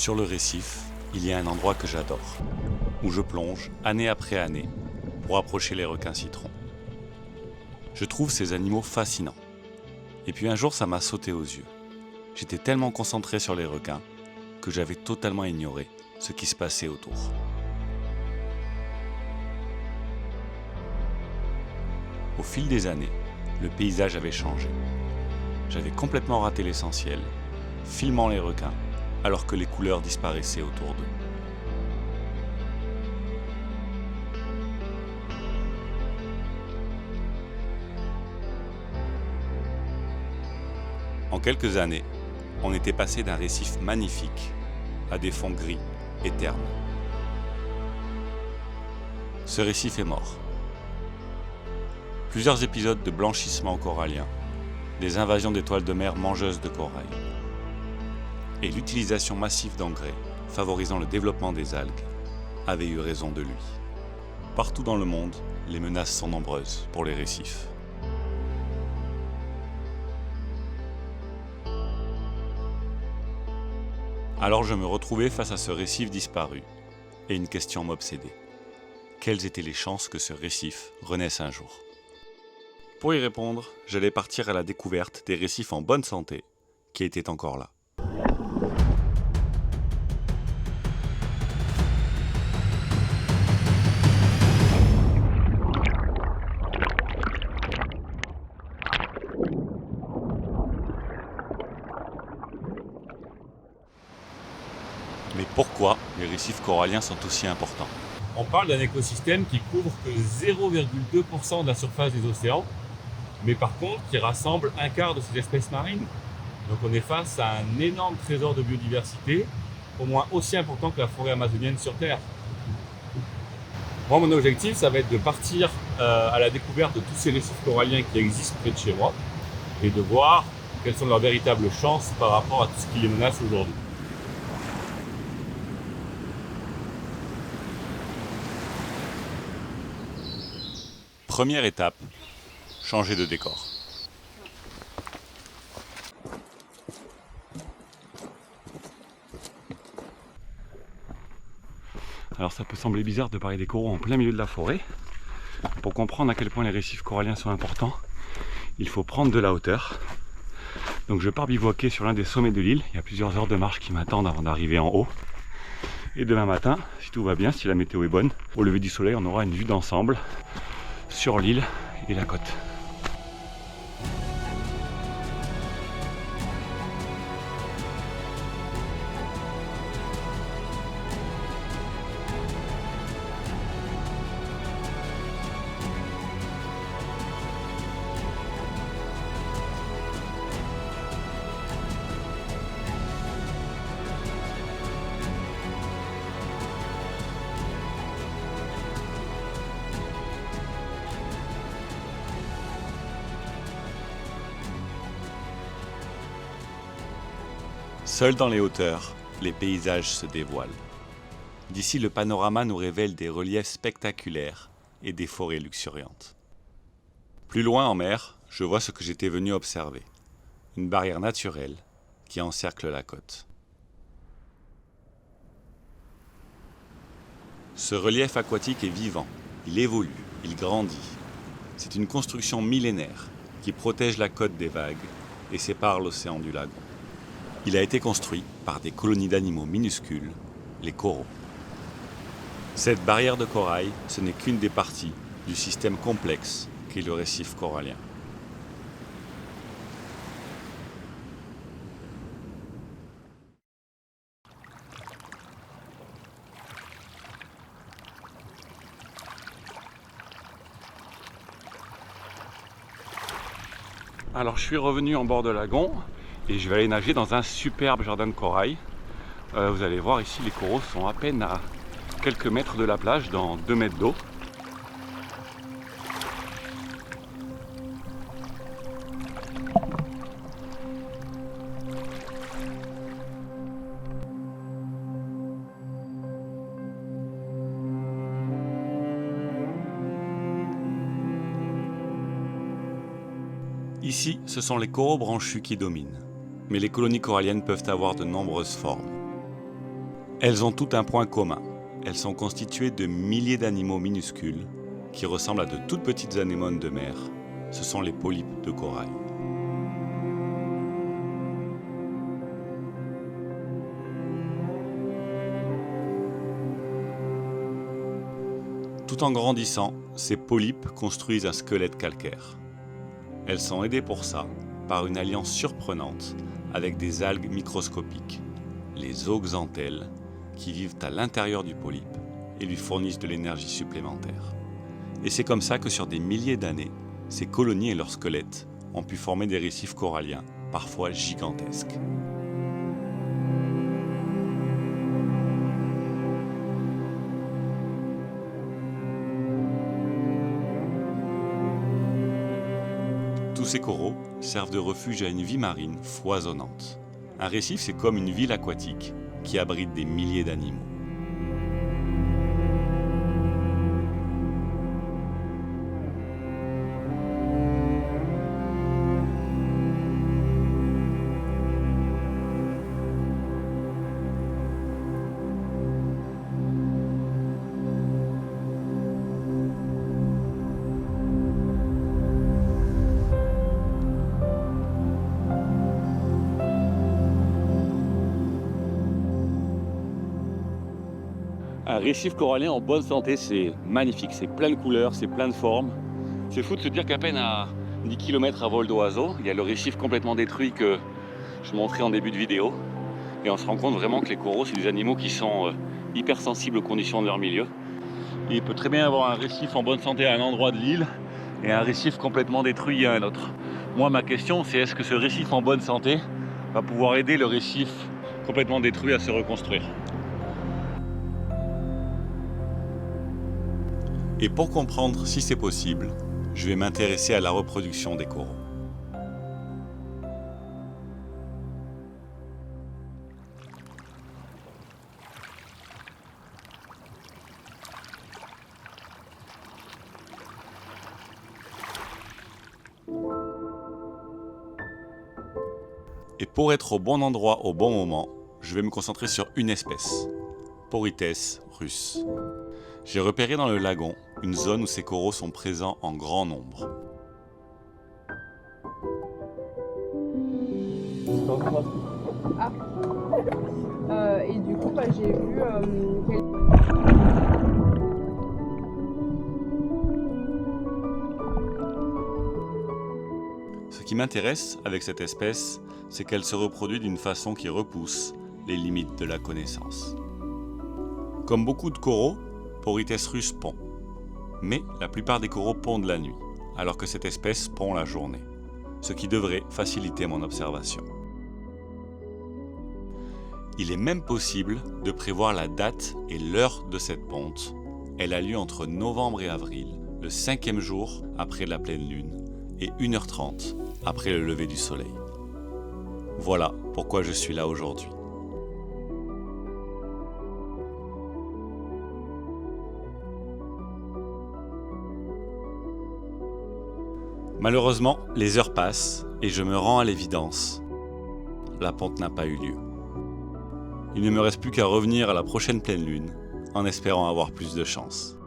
Sur le récif, il y a un endroit que j'adore, où je plonge année après année pour approcher les requins citrons. Je trouve ces animaux fascinants. Et puis un jour, ça m'a sauté aux yeux. J'étais tellement concentré sur les requins que j'avais totalement ignoré ce qui se passait autour. Au fil des années, le paysage avait changé. J'avais complètement raté l'essentiel, filmant les requins, alors que les couleurs disparaissaient autour d'eux. En quelques années, on était passé d'un récif magnifique à des fonds gris et ternes. Ce récif est mort. Plusieurs épisodes de blanchissement corallien, des invasions d'étoiles de mer mangeuses de corail et l'utilisation massive d'engrais favorisant le développement des algues avaient eu raison de lui. Partout dans le monde, les menaces sont nombreuses pour les récifs. Alors je me retrouvais face à ce récif disparu et une question m'obsédait. Quelles étaient les chances que ce récif renaisse un jour ? Pour y répondre, j'allais partir à la découverte des récifs en bonne santé qui étaient encore là. Mais pourquoi les récifs coralliens sont aussi importants ? On parle d'un écosystème qui couvre que 0,2% de la surface des océans, mais par contre qui rassemble un quart de ces espèces marines. Donc on est face à un énorme trésor de biodiversité, au moins aussi important que la forêt amazonienne sur Terre. Moi, mon objectif, ça va être de partir à la découverte de tous ces récifs coralliens qui existent près de chez moi et de voir quelles sont leurs véritables chances par rapport à tout ce qui les menace aujourd'hui. Première étape, changer de décor. Alors ça peut sembler bizarre de parler des coraux en plein milieu de la forêt. Pour comprendre à quel point les récifs coralliens sont importants, il faut prendre de la hauteur. Donc je pars bivouaquer sur l'un des sommets de l'île. Il y a plusieurs heures de marche qui m'attendent avant d'arriver en haut. Et demain matin, si tout va bien, si la météo est bonne, au lever du soleil, on aura une vue d'ensemble sur l'île et la côte. Seul dans les hauteurs, les paysages se dévoilent. D'ici, le panorama nous révèle des reliefs spectaculaires et des forêts luxuriantes. Plus loin en mer, je vois ce que j'étais venu observer. Une barrière naturelle qui encercle la côte. Ce relief aquatique est vivant, il évolue, il grandit. C'est une construction millénaire qui protège la côte des vagues et sépare l'océan du lagon. Il a été construit par des colonies d'animaux minuscules, les coraux. Cette barrière de corail, ce n'est qu'une des parties du système complexe qu'est le récif corallien. Alors je suis revenu en bord de lagon et je vais aller nager dans un superbe jardin de corail. Vous allez voir ici, les coraux sont à peine à quelques mètres de la plage, dans 2 mètres d'eau. Ici, ce sont les coraux branchus qui dominent, mais les colonies coralliennes peuvent avoir de nombreuses formes. Elles ont tout un point commun. Elles sont constituées de milliers d'animaux minuscules qui ressemblent à de toutes petites anémones de mer. Ce sont les polypes de corail. Tout en grandissant, ces polypes construisent un squelette calcaire. Elles sont aidées pour ça par une alliance surprenante avec des algues microscopiques, les zooxanthelles, qui vivent à l'intérieur du polype et lui fournissent de l'énergie supplémentaire. Et c'est comme ça que sur des milliers d'années, ces colonies et leurs squelettes ont pu former des récifs coralliens, parfois gigantesques. Tous ces coraux servent de refuge à une vie marine foisonnante. Un récif, c'est comme une ville aquatique qui abrite des milliers d'animaux. Un récif corallien en bonne santé, c'est magnifique, c'est plein de couleurs, c'est plein de formes. C'est fou de se dire qu'à peine à 10 km à vol d'oiseau, il y a le récif complètement détruit que je montrais en début de vidéo. Et on se rend compte vraiment que les coraux, c'est des animaux qui sont hypersensibles aux conditions de leur milieu. Et il peut très bien avoir un récif en bonne santé à un endroit de l'île et un récif complètement détruit à un autre. Moi, ma question, c'est est-ce que ce récif en bonne santé va pouvoir aider le récif complètement détruit à se reconstruire? Et pour comprendre si c'est possible, je vais m'intéresser à la reproduction des coraux. Et pour être au bon endroit au bon moment, je vais me concentrer sur une espèce, Porites rus. J'ai repéré dans le lagon une zone où ces coraux sont présents en grand nombre. Et du coup, j'ai vu... Ce qui m'intéresse avec cette espèce, c'est qu'elle se reproduit d'une façon qui repousse les limites de la connaissance. Comme beaucoup de coraux, Porites rus pond. Mais la plupart des coraux pondent la nuit, alors que cette espèce pond la journée, ce qui devrait faciliter mon observation. Il est même possible de prévoir la date et l'heure de cette ponte. Elle a lieu entre novembre et avril, le 5e jour après la pleine lune et 1h30 après le lever du soleil. Voilà pourquoi je suis là aujourd'hui. Malheureusement, les heures passent et je me rends à l'évidence. La ponte n'a pas eu lieu. Il ne me reste plus qu'à revenir à la prochaine pleine lune en espérant avoir plus de chance.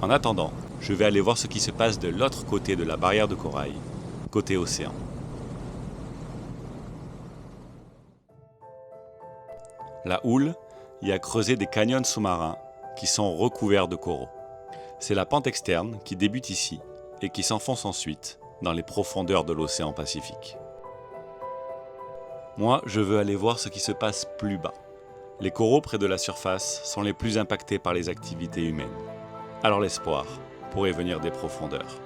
En attendant, je vais aller voir ce qui se passe de l'autre côté de la barrière de corail, côté océan. La houle y a creusé des canyons sous-marins qui sont recouverts de coraux. C'est la pente externe qui débute ici et qui s'enfonce ensuite dans les profondeurs de l'océan Pacifique. Moi, je veux aller voir ce qui se passe plus bas. Les coraux près de la surface sont les plus impactés par les activités humaines. Alors l'espoir pourrait venir des profondeurs.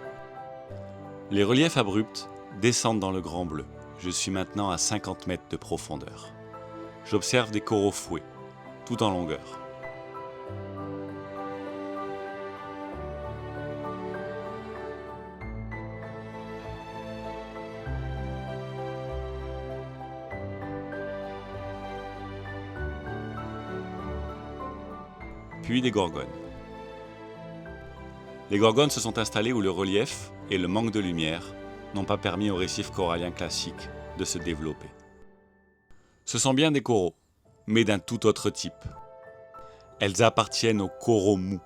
Les reliefs abrupts descendent dans le grand bleu. Je suis maintenant à 50 mètres de profondeur. J'observe des coraux fouets, tout en longueur. Puis des gorgones. Les gorgones se sont installées où le relief et le manque de lumière n'ont pas permis aux récifs coralliens classiques de se développer. Ce sont bien des coraux, mais d'un tout autre type. Elles appartiennent aux coraux mous.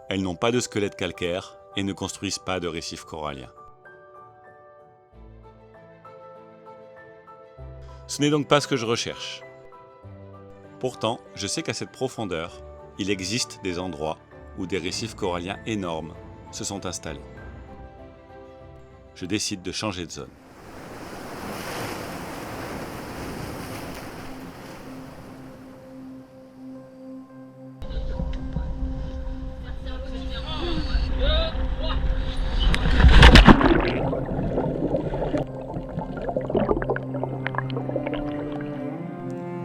Elles n'ont pas de squelette calcaire et ne construisent pas de récifs coralliens. Ce n'est donc pas ce que je recherche. Pourtant, je sais qu'à cette profondeur, il existe des endroits où des récifs coralliens énormes se sont installés. Je décide de changer de zone.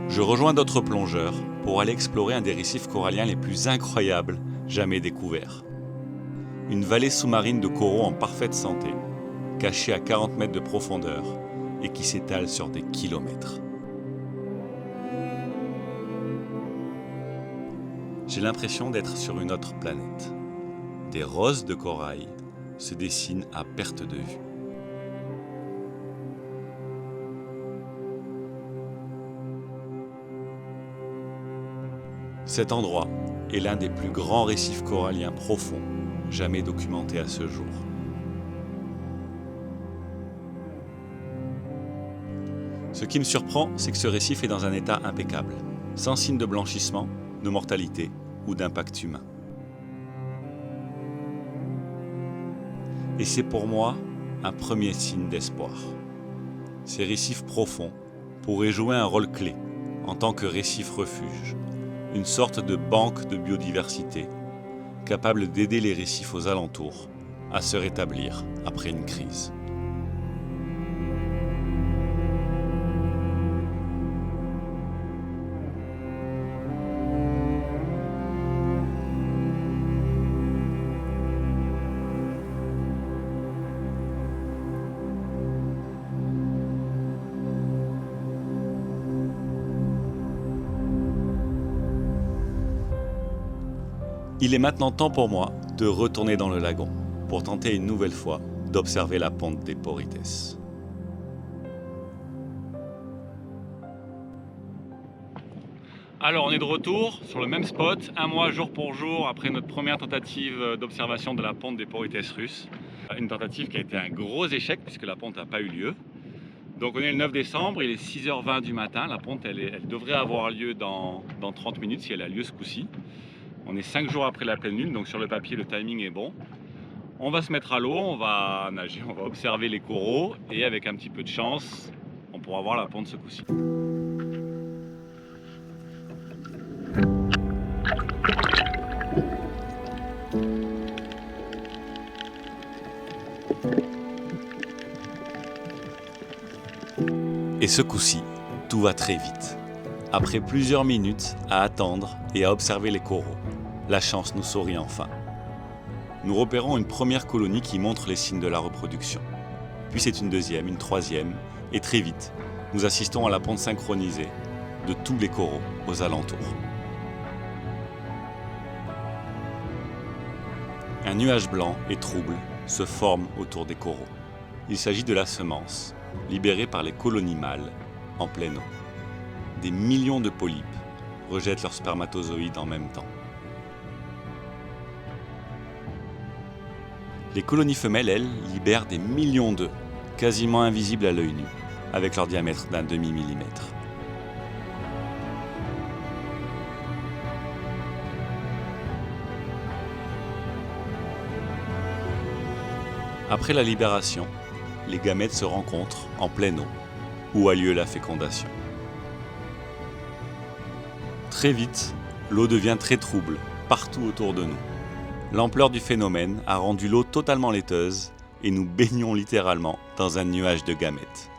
Je rejoins d'autres plongeurs pour aller explorer un des récifs coralliens les plus incroyables jamais découverts. Une vallée sous-marine de coraux en parfaite santé, cachée à 40 mètres de profondeur et qui s'étale sur des kilomètres. J'ai l'impression d'être sur une autre planète. Des roses de corail se dessinent à perte de vue. Cet endroit est l'un des plus grands récifs coralliens profonds jamais documentés à ce jour. Ce qui me surprend, c'est que ce récif est dans un état impeccable, sans signe de blanchissement, de mortalité ou d'impact humain. Et c'est pour moi un premier signe d'espoir. Ces récifs profonds pourraient jouer un rôle clé en tant que récif refuge, une sorte de banque de biodiversité capable d'aider les récifs aux alentours à se rétablir après une crise. Il est maintenant temps pour moi de retourner dans le lagon pour tenter une nouvelle fois d'observer la ponte des Porites. Alors on est de retour sur le même spot, un mois jour pour jour après notre première tentative d'observation de la ponte des Porites russes. Une tentative qui a été un gros échec puisque la ponte n'a pas eu lieu. Donc on est le 9 décembre, il est 6h20 du matin, la ponte elle devrait avoir lieu dans 30 minutes si elle a lieu ce coup-ci. On est 5 jours après la pleine lune, donc sur le papier le timing est bon. On va se mettre à l'eau, on va nager, on va observer les coraux et avec un petit peu de chance, on pourra voir la ponte ce coup-ci. Et ce coup-ci, tout va très vite. Après plusieurs minutes à attendre et à observer les coraux, la chance nous sourit enfin. Nous repérons une première colonie qui montre les signes de la reproduction. Puis c'est une deuxième, une troisième, et très vite, nous assistons à la ponte synchronisée de tous les coraux aux alentours. Un nuage blanc et trouble se forme autour des coraux. Il s'agit de la semence, libérée par les colonies mâles en pleine eau. Des millions de polypes rejettent leurs spermatozoïdes en même temps. Les colonies femelles, elles, libèrent des millions d'œufs, quasiment invisibles à l'œil nu, avec leur diamètre d'un demi-millimètre. Après la libération, les gamètes se rencontrent en pleine eau, où a lieu la fécondation. Très vite, l'eau devient très trouble, partout autour de nous. L'ampleur du phénomène a rendu l'eau totalement laiteuse et nous baignons littéralement dans un nuage de gamètes.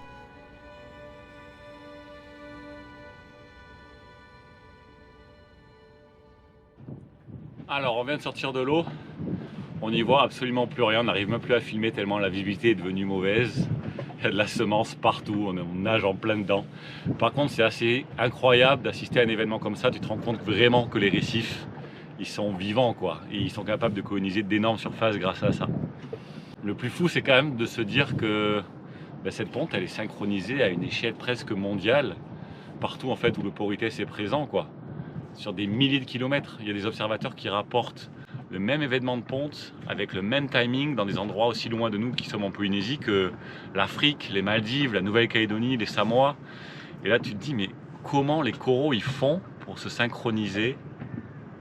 Alors on vient de sortir de l'eau, on n'y voit absolument plus rien, on n'arrive même plus à filmer tellement la visibilité est devenue mauvaise. Il y a de la semence partout, on nage en plein dedans. Par contre c'est assez incroyable d'assister à un événement comme ça, tu te rends compte vraiment que les récifs, ils sont vivants quoi, et ils sont capables de coloniser d'énormes surfaces grâce à ça. Le plus fou, c'est quand même de se dire que cette ponte, elle est synchronisée à une échelle presque mondiale, partout en fait où le Porites est présent, quoi. Sur des milliers de kilomètres, il y a des observateurs qui rapportent le même événement de ponte avec le même timing dans des endroits aussi loin de nous qui sommes en Polynésie que l'Afrique, les Maldives, la Nouvelle-Calédonie, les Samoa. Et là, tu te dis, mais comment les coraux ils font pour se synchroniser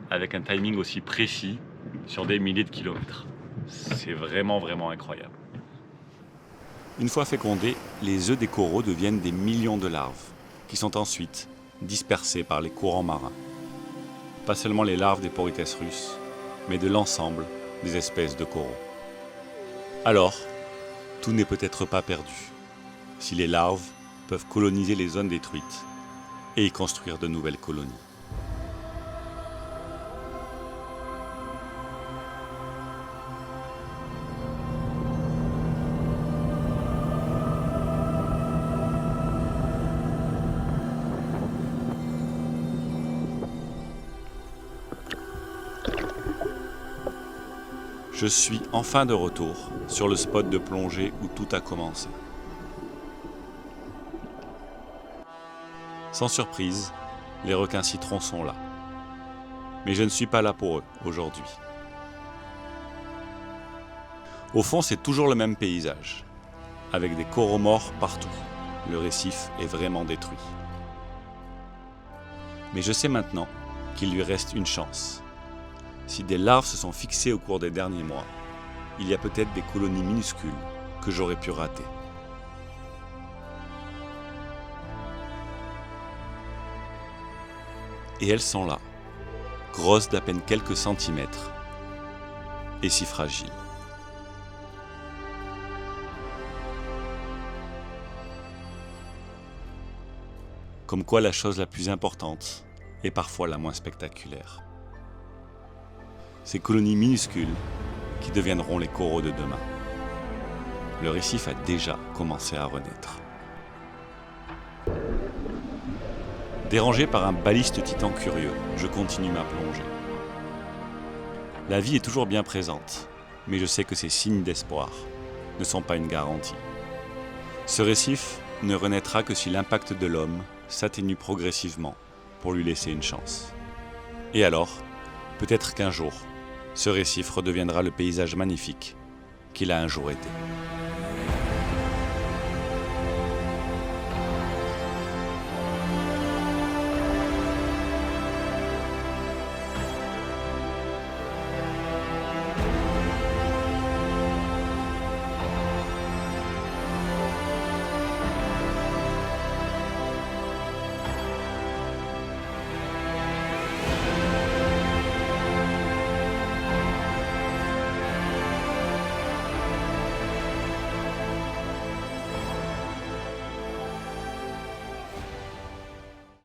avec un timing aussi précis sur des milliers de kilomètres? C'est vraiment, vraiment incroyable. Une fois fécondés, les œufs des coraux deviennent des millions de larves, qui sont ensuite dispersées par les courants marins. Pas seulement les larves des Porites russes, mais de l'ensemble des espèces de coraux. Alors, tout n'est peut-être pas perdu, si les larves peuvent coloniser les zones détruites et y construire de nouvelles colonies. Je suis enfin de retour sur le spot de plongée où tout a commencé. Sans surprise, les requins citrons sont là. Mais je ne suis pas là pour eux aujourd'hui. Au fond, c'est toujours le même paysage, avec des coraux morts partout. Le récif est vraiment détruit. Mais je sais maintenant qu'il lui reste une chance. Si des larves se sont fixées au cours des derniers mois, il y a peut-être des colonies minuscules que j'aurais pu rater. Et elles sont là, grosses d'à peine quelques centimètres, et si fragiles. Comme quoi la chose la plus importante est parfois la moins spectaculaire. Ces colonies minuscules qui deviendront les coraux de demain. Le récif a déjà commencé à renaître. Dérangé par un baliste titan curieux, je continue ma plongée. La vie est toujours bien présente, mais je sais que ces signes d'espoir ne sont pas une garantie. Ce récif ne renaîtra que si l'impact de l'homme s'atténue progressivement pour lui laisser une chance. Et alors, peut-être qu'un jour, ce récif redeviendra le paysage magnifique qu'il a un jour été.